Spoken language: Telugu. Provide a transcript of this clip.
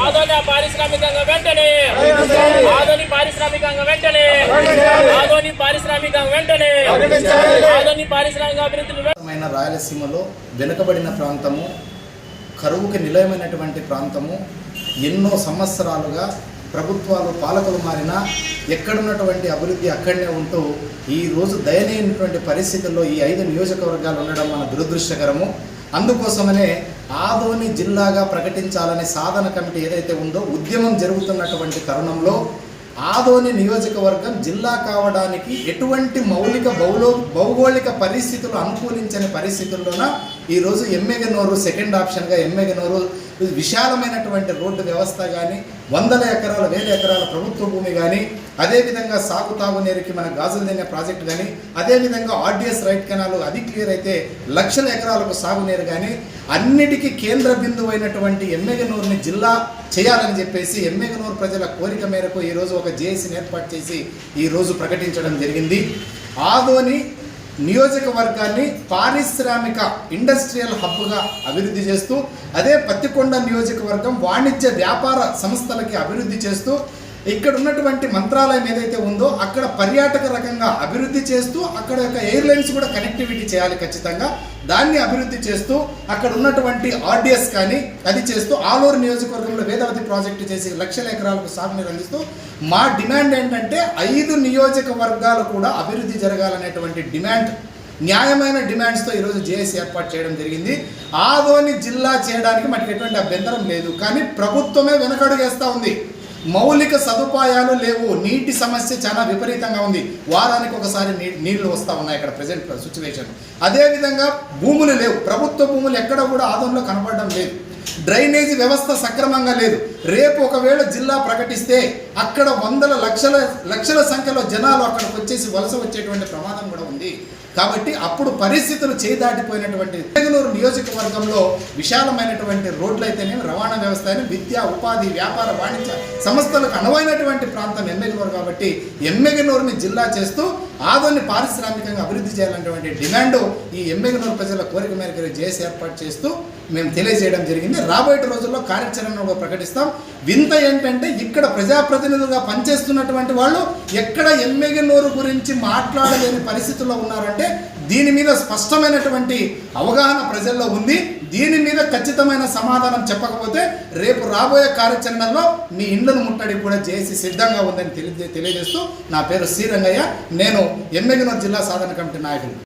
ఆదోని పారిశ్రామికంగా వెంటనే ఆదోని పారిశ్రామికంగా వెంటనే ఆదోని పారిశ్రామికంగా వెంటనే ఆదోని పారిశ్రామిక అభివృద్ధి. రాయలసీమలో వెనుకబడిన ప్రాంతము, కరువుకి నిలయమైనటువంటి ప్రాంతము. ఎన్నో సంవత్సరాలుగా ప్రభుత్వాలు పాలకులు మారినా ఎక్కడున్నటువంటి అభివృద్ధి అక్కడనే ఉంటూ ఈరోజు దయనీయమైనటువంటి పరిస్థితుల్లో ఈ 5 నియోజకవర్గాలు ఉండడం మన దురదృష్టకరము. అందుకోసమనే ఆదోని జిల్లాగా ప్రకటించాలనే సాధన కమిటీ ఏదైతే ఉందో ఉద్యమం జరుగుతున్నటువంటి తరుణంలో ఆదోని నియోజకవర్గం జిల్లా కావడానికి ఎటువంటి మౌలిక భౌగోళిక పరిస్థితులు అనుకూలించని పరిస్థితుల్లోన ఈరోజు ఎమ్మెగనూరు సెకండ్ ఆప్షన్గా ఎమ్మెగనూరు విశాలమైనటువంటి రోడ్డు వ్యవస్థ కానీ, వందల ఎకరాల వేల ఎకరాల ప్రభుత్వ భూమి కానీ, అదేవిధంగా సాగు తాగునీరుకి మన గాజులదిన్నె ప్రాజెక్టు కానీ, అదేవిధంగా ఆర్డిఎస్ రైట్ కెనాలు అది క్లియర్ అయితే లక్షల ఎకరాలకు సాగునీరు కానీ, అన్నిటికీ కేంద్ర బిందువు అయినటువంటి ఎమ్మెగనూరుని జిల్లా చేయాలని చెప్పేసి ఎమ్మెగనూరు ప్రజల కోరిక మేరకు ఈరోజు ఒక జేఏసీని ఏర్పాటు చేసి ఈరోజు ప్రకటించడం జరిగింది. ఆదోని నియోజకవర్గాన్ని పారిశ్రామిక ఇండస్ట్రియల్ హబ్గా అభివృద్ధి చేస్తూ, అదే పత్తికొండ నియోజకవర్గం వాణిజ్య వ్యాపార సంస్థలకి అభివృద్ధి చేస్తూ, ఇక్కడ ఉన్నటువంటి మంత్రాలయం ఏదైతే ఉందో అక్కడ పర్యాటక రకంగా అభివృద్ధి చేస్తూ, అక్కడ యొక్క ఎయిర్లైన్స్ కూడా కనెక్టివిటీ చేయాలి ఖచ్చితంగా, దాన్ని అభివృద్ధి చేస్తూ, అక్కడ ఉన్నటువంటి ఆర్డిఎస్ కానీ అది చేస్తూ, ఆలూరు నియోజకవర్గంలో వేదావతి ప్రాజెక్టు చేసి లక్షల ఎకరాలకు సాగునీరు అందిస్తూ, మా డిమాండ్ ఏంటంటే 5 నియోజకవర్గాలు కూడా అభివృద్ధి జరగాలనేటువంటి డిమాండ్, న్యాయమైన డిమాండ్స్తో ఈరోజు జేఏసీ ఏర్పాటు చేయడం జరిగింది. ఆదోని జిల్లా చేయడానికి మనకి ఎటువంటి అభ్యంతరం లేదు, కానీ ప్రభుత్వమే వెనకడుగేస్తూ ఉంది. మౌలిక సదుపాయాలు లేవు, నీటి సమస్య చాలా విపరీతంగా ఉంది, వారానికి ఒకసారి నీళ్లు వస్తూ ఉన్నాయి అక్కడ ప్రజెంట్ సిచ్యువేషన్. అదేవిధంగా భూములు లేవు, ప్రభుత్వ భూములు ఎక్కడ కూడా ఆదోనిలో కనపడడం లేదు, డ్రైనేజీ వ్యవస్థ సక్రమంగా లేదు. రేపు ఒకవేళ జిల్లా ప్రకటిస్తే అక్కడ వందల లక్షల సంఖ్యలో జనాలు అక్కడికి వచ్చేసి వలస వచ్చేటువంటి ప్రమాదం కూడా ఉంది. కాబట్టి అప్పుడు పరిస్థితులు చేదాటిపోయినటువంటి ఎమ్మెగనూరు నియోజకవర్గంలో విశాలమైనటువంటి రోడ్లు అయితేనేమి, రవాణా వ్యవస్థ అయినా, విద్య, ఉపాధి, వ్యాపార, వాణిజ్య సంస్థలకు అనువైనటువంటి ప్రాంతం ఎమ్మెగనూరు. కాబట్టి ఎమ్మెగనూరుని జిల్లా చేస్తూ ఆదోని పారిశ్రామికంగా అభివృద్ధి చేయాలనేటువంటి డిమాండ్ ఈ ఎమ్మెగనూరు ప్రజల కోరిక మేరకు జేఏసీ ఏర్పాటు చేస్తూ మేము తెలియజేయడం జరిగింది. రాబోయే రోజుల్లో కార్యాచరణలో ప్రకటిస్తాం. వింత ఏంటంటే ఇక్కడ ప్రజాప్రతినిధులుగా పనిచేస్తున్నటువంటి వాళ్ళు ఎక్కడ ఎమ్మెగనూరు గురించి మాట్లాడలేని పరిస్థితుల్లో ఉన్నారంటే దీని మీద స్పష్టమైనటువంటి అవగాహన ప్రజల్లో ఉంది. దీని మీద ఖచ్చితమైన సమాధానం చెప్పకపోతే రేపు రాబోయే కార్యాచరణలో మీ ఇండ్లను ముట్టడి కూడా జేఏసీ సిద్ధంగా ఉందని తెలియజేస్తూ, నా పేరు సి రంగయ్య, నేను ఎమ్మెగనూరు జిల్లా సాధన కమిటీ నాయకులు.